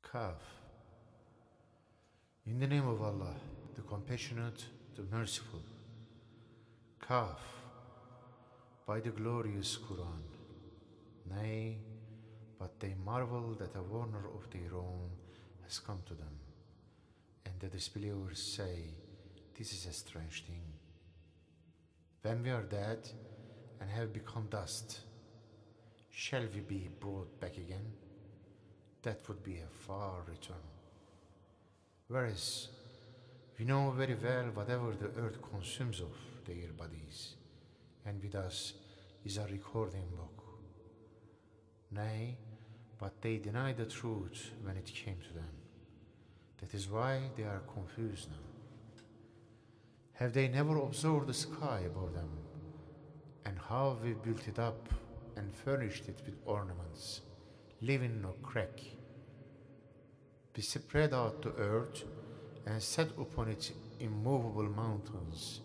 QAF. In the name of Allah, the Compassionate, the Merciful. QAF. By the glorious Quran. Nay, but they marvel that a warner of their own has come to them, and the disbelievers say, this is a strange thing. When we are dead and have become dust, shall we be brought back again? That would be a far return. Whereas we know very well whatever the earth consumes of their bodies, and with us is a recording book. Nay, but they deny the truth when it came to them. That is why they are confused now. Have they never observed the sky above them, and how we built it up and furnished it with ornaments, leaving no crack? We spread out the earth and set upon it immovable mountains.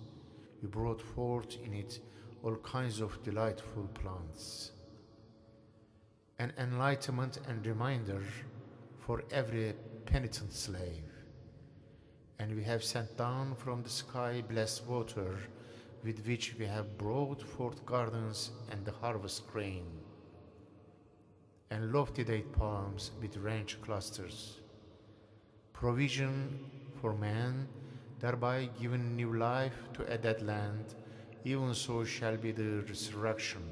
We brought forth in it all kinds of delightful plants, an enlightenment and reminder for every penitent slave. And we have sent down from the sky blessed water, with which we have brought forth gardens and the harvest grain, and lofty date palms with ranch clusters, provision for man, thereby giving new life to a dead land. Even so shall be the resurrection.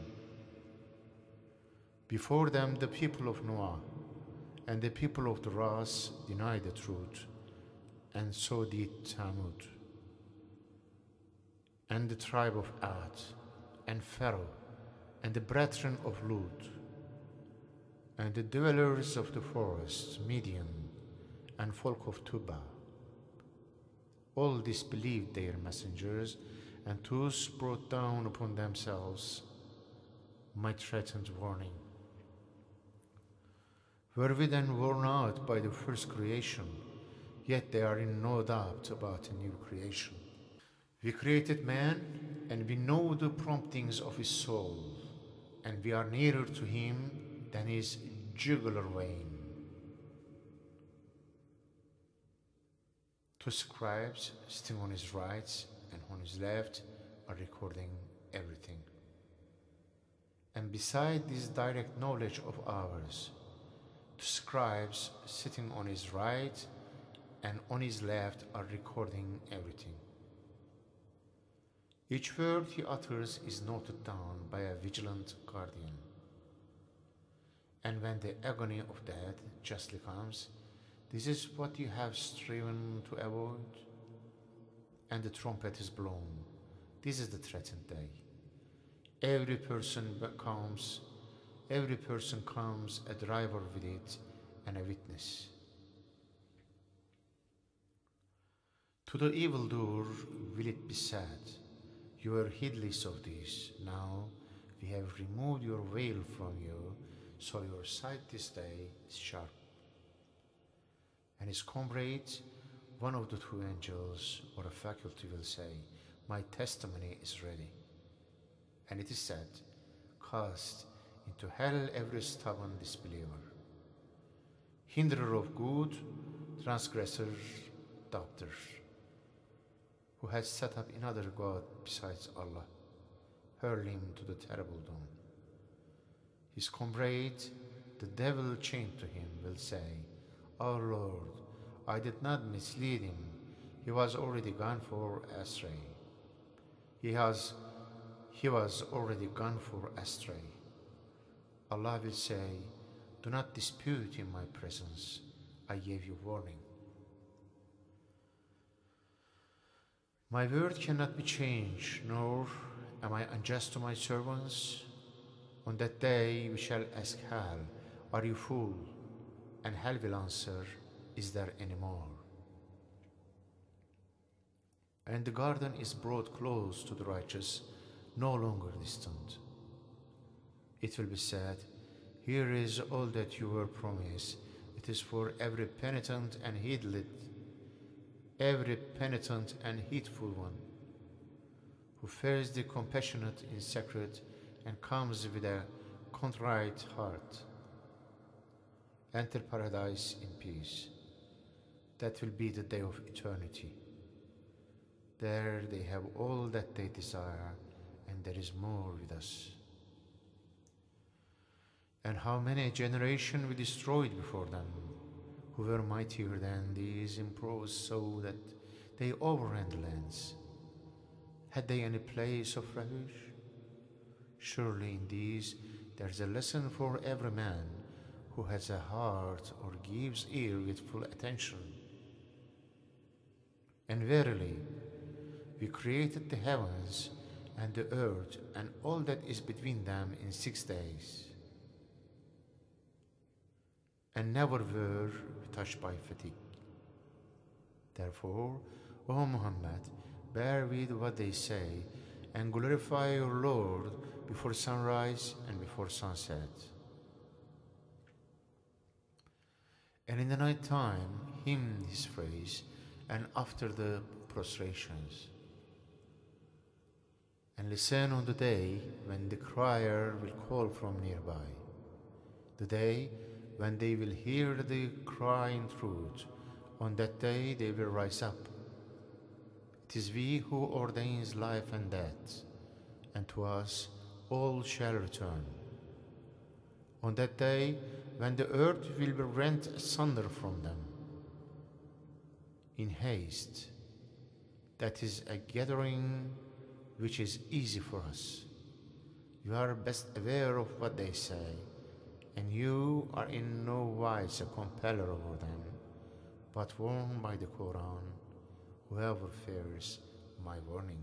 Before them the people of Noah and the people of the Ras denied the truth, and so did Thamud, and the tribe of Ad, and Pharaoh, and the brethren of Lut, and the dwellers of the forest, Midian, and folk of Tuba. All disbelieved their messengers, and thus brought down upon themselves my threatened warning. Were we then worn out by the first creation, yet they are in no doubt about a new creation. We created man, and we know the promptings of his soul, and we are nearer to him than his jugular vein. Two scribes sitting on his right and on his left are recording everything. And beside this direct knowledge of ours, the scribes sitting on his right and on his left are recording everything. Each word he utters is noted down by a vigilant guardian. And when the agony of death justly comes, this is what you have striven to avoid. And the trumpet is blown. This is the threatened day. Every person comes a driver with it, and a witness. To the evildoer will it be said, you were heedless of this. Now we have removed your veil from you, so your sight this day is sharp. And his comrade, one of the two angels or a faculty, will say, my testimony is ready. And it is said, cast into hell every stubborn disbeliever, hinderer of good, transgressor, doubter, who has set up another God besides Allah, hurl him to the terrible doom. His comrade, the devil chained to him, will say, our Lord, I did not mislead him. He was already gone for astray. He was already gone for astray. Allah will say, do not dispute in my presence. I gave you warning. My word cannot be changed, nor am I unjust to my servants. On that day we shall ask hell, are you full? And hell will answer, is there any more? And the garden is brought close to the righteous, no longer distant. It will be said, here is all that you were promised. It is for every penitent and heedful one, who fears the compassionate in secret and comes with a contrite heart. enter paradise in peace. That will be the day of eternity. There they have all that they desire, and there is more with us. And how many generations we destroyed before them, who were mightier than these in prose, so that they overran the lands. Had they any place of refuge? Surely in these there is a lesson for every man who has a heart or gives ear with full attention. And verily, we created the heavens and the earth and all that is between them in 6 days, and never were touched by fatigue. Therefore, O Muhammad, bear with what they say and glorify your Lord before sunrise and before sunset. And in the night time, hymn his praise, and after the prostrations. And listen on the day when the crier will call from nearby, the day when they will hear the cry in truth. On that day they will rise up. It is we who ordains life and death, and to us all shall return. On that day when the earth will be rent asunder from them, in haste, that is a gathering which is easy for us. You are best aware of what they say, and you are in no wise a compeller over them, but warned by the Quran, whoever fears my warning.